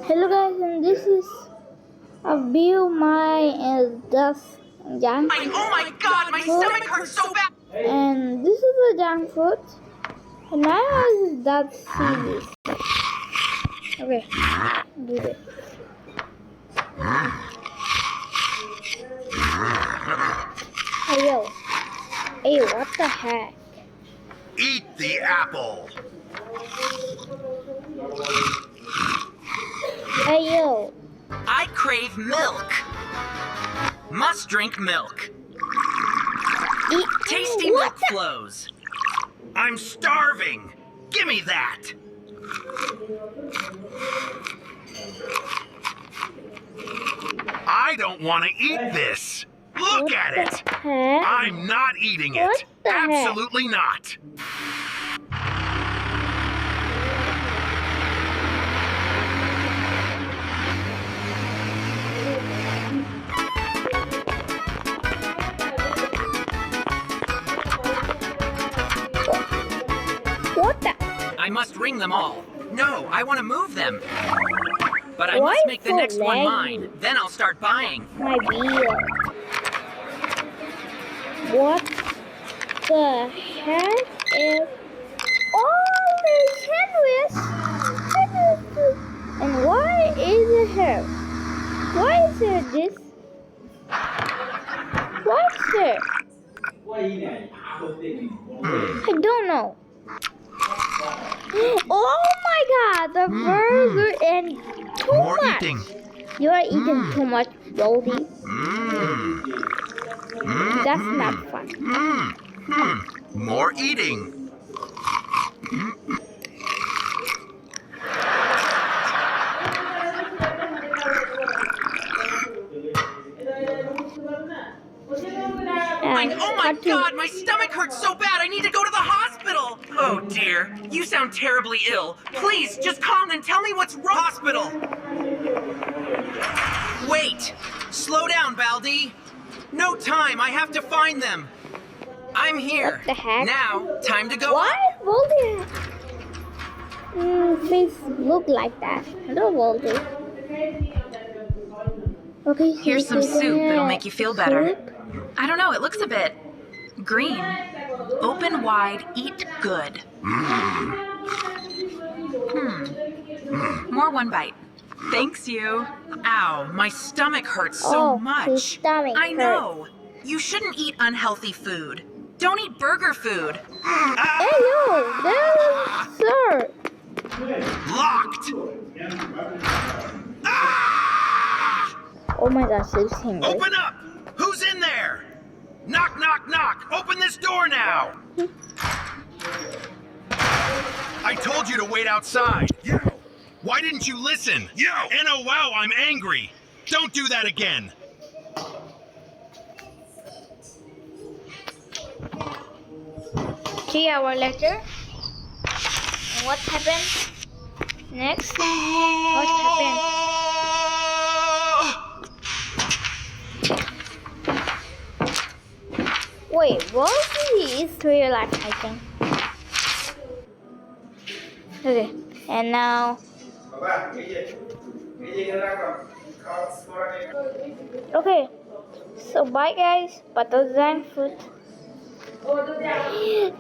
Hello guys, and this is a view my dust junk Oh my god, my stomach hurts so bad! and this is the junk food and now I just see this. Okay, do this. Hey, what the heck? Eat the apple! Hey yo, I crave milk. Must drink milk. eat Tasty what milk flows. I'm starving. Gimme that. I don't want to eat this. Look at it. heck? I'm not eating What it. the heck? Absolutely not. What the? I must ring them all. No, I want to move them. But I Why must make the so next one laggy? mine. Then I'll start buying. My beer. What the heck is all these sandwiches? And why is it here? Why is there this? What's there? I don't know. Oh my god, the burger and too More much. eating. You are eating too much, Goldie. That's not fun. More eating. Oh my god, my stomach hurts so bad I need to go to the hospital! Oh dear, you sound terribly ill. Please, just call and tell me what's wrong. Hospital! Wait! Slow down, Baldi! No time, I have to find them! I'm here. What the heck? Now, time to go. Why Goldie? Please look like that. Hello, Goldie. Okay, Here's some soup. It'll make you feel better. Soup? I don't know, it looks a bit green. Open wide, eat good. More one bite. Thanks you. Ow, my stomach hurts so Oh, much. his stomach I know. You shouldn't eat unhealthy food. Don't eat burger food. Hey yo, there's sir. Locked. Oh my gosh, he's hungry. Open up! Who's in there? Knock, knock, knock! Open this door now! I told you to wait outside. Yeah. Why didn't you listen? Yo! NOW, I'm angry. Don't do that again. 3 hours later. And what happened? Next, what happened? Wait, Wolfie is real life, I think. Okay, and now. Okay, so bye guys, but those junk food. You